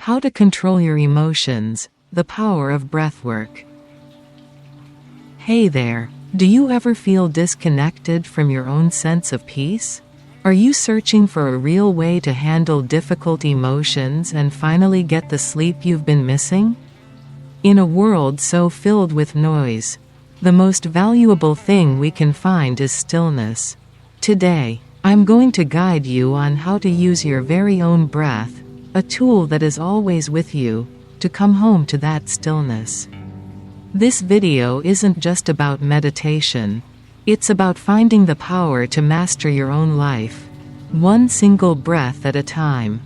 How to control your emotions, the power of breathwork. Hey there, do you ever feel disconnected from your own sense of peace? Are you searching for a real way to handle difficult emotions and finally get the sleep you've been missing? In a world so filled with noise, the most valuable thing we can find is stillness. Today, I'm going to guide you on how to use your very own breath, a tool that is always with you, to come home to that stillness. This video isn't just about meditation. It's about finding the power to master your own life, one single breath at a time.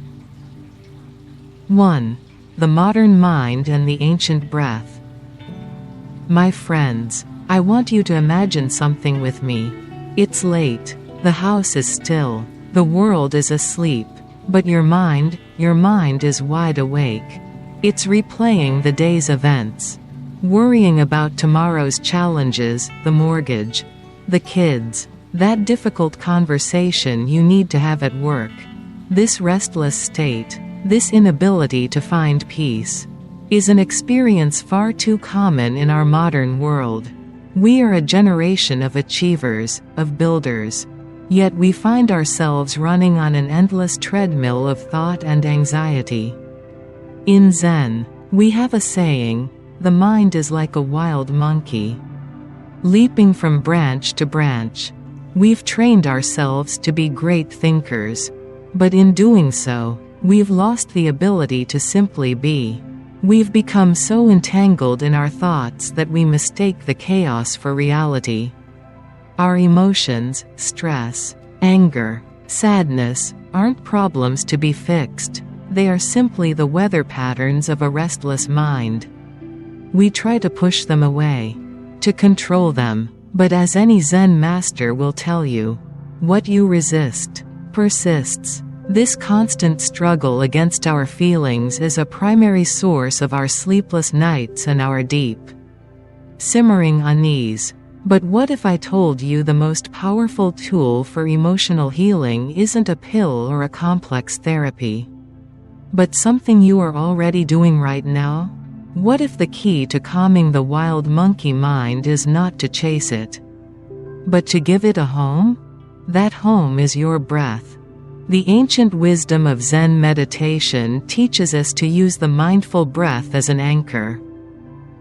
1. The modern mind and the ancient breath. My friends, I want you to imagine something with me. It's late. The house is still. The world is asleep. But your mind is wide awake. It's replaying the day's events. Worrying about tomorrow's challenges, the mortgage, the kids, that difficult conversation you need to have at work. This restless state, this inability to find peace, is an experience far too common in our modern world. We are a generation of achievers, of builders. Yet we find ourselves running on an endless treadmill of thought and anxiety. In Zen, we have a saying, the mind is like a wild monkey, leaping from branch to branch. We've trained ourselves to be great thinkers. But in doing so, we've lost the ability to simply be. We've become so entangled in our thoughts that we mistake the chaos for reality. Our emotions, stress, anger, sadness, aren't problems to be fixed. They are simply the weather patterns of a restless mind. We try to push them away, to control them, but as any Zen master will tell you, what you resist persists. This constant struggle against our feelings is a primary source of our sleepless nights and our deep, simmering unease. But what if I told you the most powerful tool for emotional healing isn't a pill or a complex therapy, but something you are already doing right now? What if the key to calming the wild monkey mind is not to chase it, but to give it a home? That home is your breath. The ancient wisdom of Zen meditation teaches us to use the mindful breath as an anchor.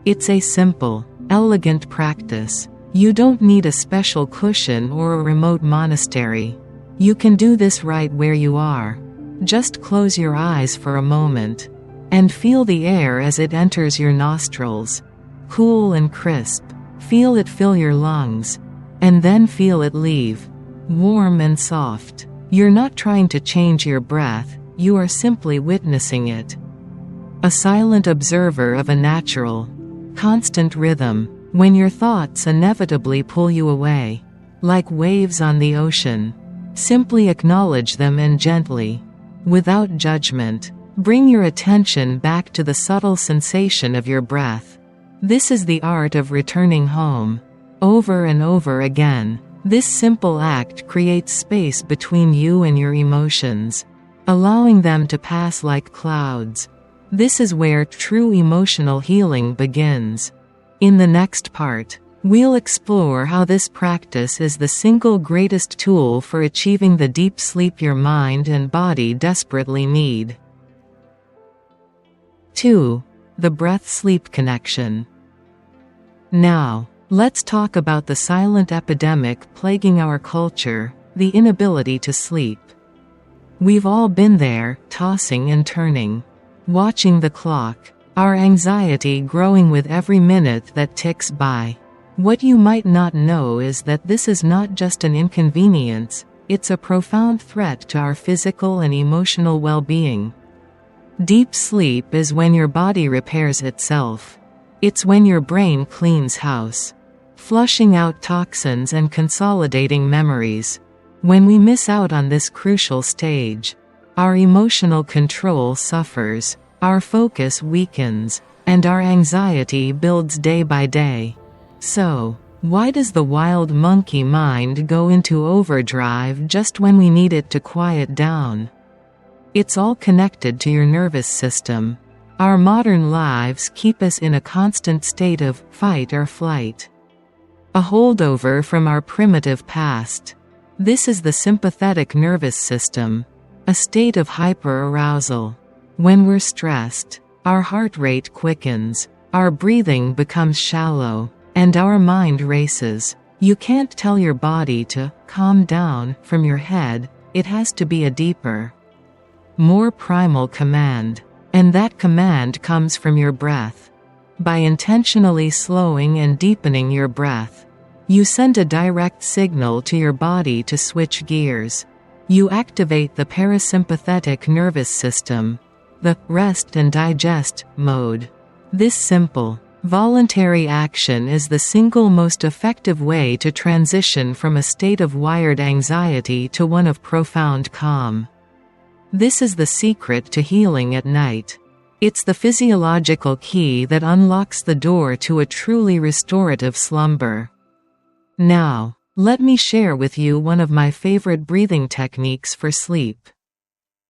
It's a simple, elegant practice. You don't need a special cushion or a remote monastery. You can do this right where you are. Just close your eyes for a moment, and feel the air as it enters your nostrils. Cool and crisp. Feel it fill your lungs, and then feel it leave. Warm and soft. You're not trying to change your breath, you are simply witnessing it. A silent observer of a natural, constant rhythm. When your thoughts inevitably pull you away, like waves on the ocean, simply acknowledge them and gently, without judgment, bring your attention back to the subtle sensation of your breath. This is the art of returning home. Over and over again, this simple act creates space between you and your emotions, allowing them to pass like clouds. This is where true emotional healing begins. In the next part, we'll explore how this practice is the single greatest tool for achieving the deep sleep your mind and body desperately need. 2. The breath-sleep connection. Now, let's talk about the silent epidemic plaguing our culture, the inability to sleep. We've all been there, tossing and turning, watching the clock, our anxiety growing with every minute that ticks by. What you might not know is that this is not just an inconvenience, it's a profound threat to our physical and emotional well-being. Deep sleep is when your body repairs itself. It's when your brain cleans house, flushing out toxins and consolidating memories. When we miss out on this crucial stage, our emotional control suffers. Our focus weakens, and our anxiety builds day by day. So, why does the wild monkey mind go into overdrive just when we need it to quiet down? It's all connected to your nervous system. Our modern lives keep us in a constant state of fight or flight. A holdover from our primitive past. This is the sympathetic nervous system, a state of hyperarousal. When we're stressed, our heart rate quickens, our breathing becomes shallow, and our mind races. You can't tell your body to calm down from your head, it has to be a deeper, more primal command. And that command comes from your breath. By intentionally slowing and deepening your breath, you send a direct signal to your body to switch gears. You activate the parasympathetic nervous system, the rest and digest mode. This simple, voluntary action is the single most effective way to transition from a state of wired anxiety to one of profound calm. This is the secret to healing at night. It's the physiological key that unlocks the door to a truly restorative slumber. Now, let me share with you one of my favorite breathing techniques for sleep.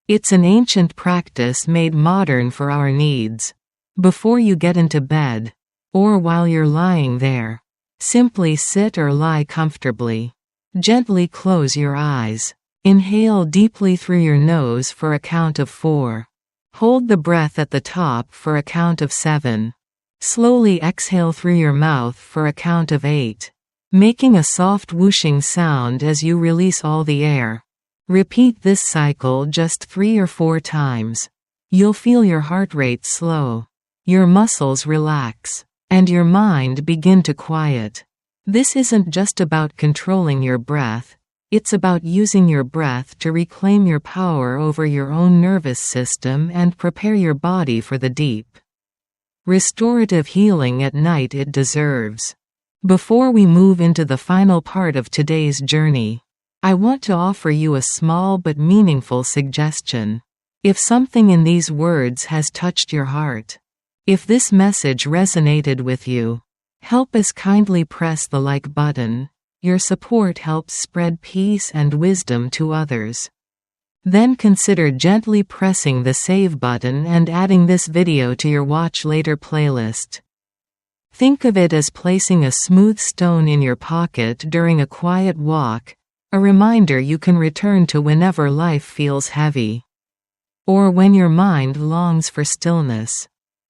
It's an ancient practice made modern for our needs. Before you get into bed, or while you're lying there, simply sit or lie comfortably. Gently close your eyes. Inhale deeply through your nose for a count of 4. Hold the breath at the top for a count of 7. Slowly exhale through your mouth for a count of 8, making a soft whooshing sound as you release all the air. Repeat this cycle just 3 or 4 times. You'll feel your heart rate slow, your muscles relax, and your mind begin to quiet. This isn't just about controlling your breath, it's about using your breath to reclaim your power over your own nervous system and prepare your body for the deep, restorative healing at night it deserves. Before we move into the final part of today's journey, I want to offer you a small but meaningful suggestion. If something in these words has touched your heart, if this message resonated with you, help us kindly press the like button. Your support helps spread peace and wisdom to others. Then consider gently pressing the save button and adding this video to your watch later playlist. Think of it as placing a smooth stone in your pocket during a quiet walk, a reminder you can return to whenever life feels heavy, or when your mind longs for stillness.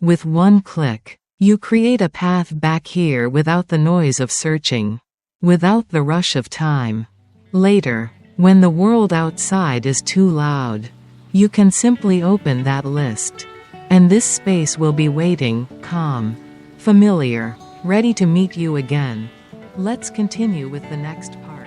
With one click, you create a path back here without the noise of searching, without the rush of time. Later, when the world outside is too loud, you can simply open that list, and this space will be waiting, calm, familiar, ready to meet you again. Let's continue with the next part.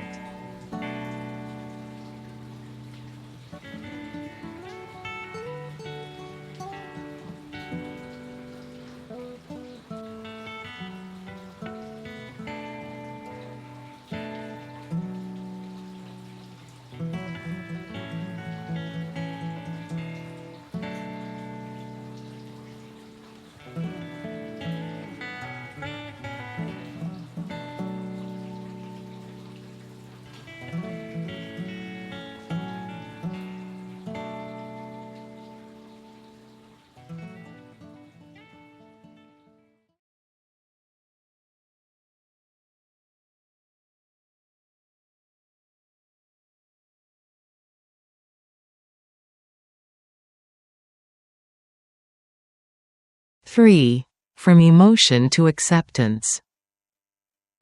Three. From emotion to acceptance.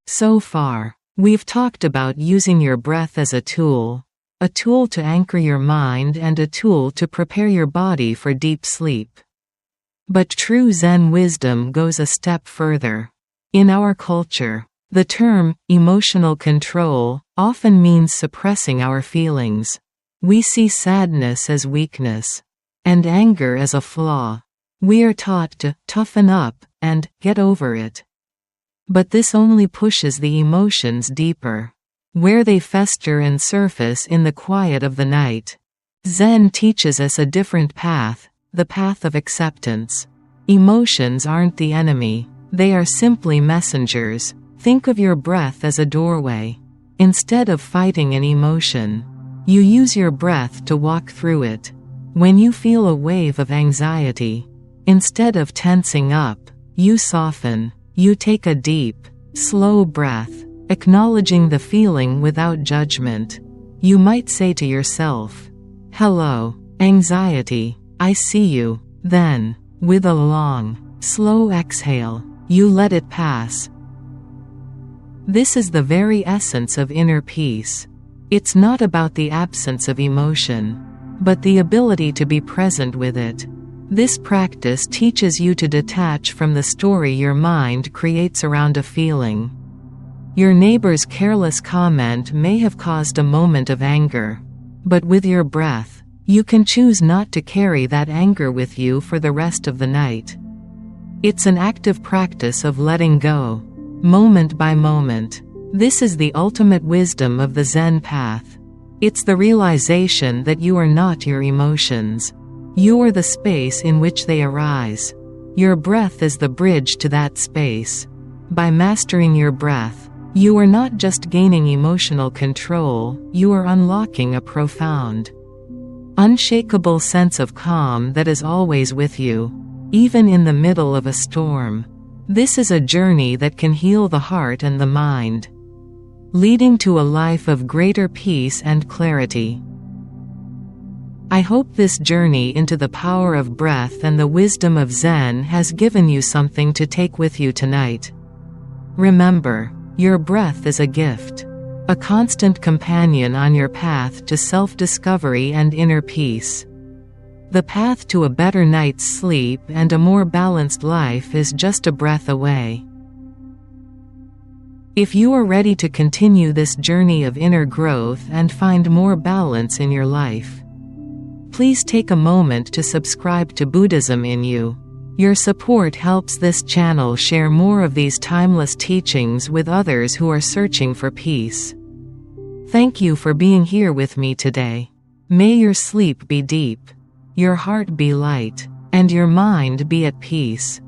So far, we've talked about using your breath as a tool to anchor your mind and a tool to prepare your body for deep sleep. But true Zen wisdom goes a step further. In our culture, the term emotional control often means suppressing our feelings. We see sadness as weakness, and anger as a flaw. We are taught to toughen up and get over it. But this only pushes the emotions deeper, where they fester and surface in the quiet of the night. Zen teaches us a different path, the path of acceptance. Emotions aren't the enemy, they are simply messengers. Think of your breath as a doorway. Instead of fighting an emotion, you use your breath to walk through it. When you feel a wave of anxiety, instead of tensing up, you soften. You take a deep, slow breath, acknowledging the feeling without judgment. You might say to yourself, "Hello, anxiety, I see you." Then, with a long, slow exhale, you let it pass. This is the very essence of inner peace. It's not about the absence of emotion, but the ability to be present with it. This practice teaches you to detach from the story your mind creates around a feeling. Your neighbor's careless comment may have caused a moment of anger, but with your breath, you can choose not to carry that anger with you for the rest of the night. It's an active practice of letting go, moment by moment. This is the ultimate wisdom of the Zen path. It's the realization that you are not your emotions. You are the space in which they arise. Your breath is the bridge to that space. By mastering your breath, you are not just gaining emotional control, you are unlocking a profound, unshakable sense of calm that is always with you, even in the middle of a storm. This is a journey that can heal the heart and the mind, leading to a life of greater peace and clarity. I hope this journey into the power of breath and the wisdom of Zen has given you something to take with you tonight. Remember, your breath is a gift, a constant companion on your path to self-discovery and inner peace. The path to a better night's sleep and a more balanced life is just a breath away. If you are ready to continue this journey of inner growth and find more balance in your life, please take a moment to subscribe to Buddhism in You. Your support helps this channel share more of these timeless teachings with others who are searching for peace. Thank you for being here with me today. May your sleep be deep, your heart be light, and your mind be at peace.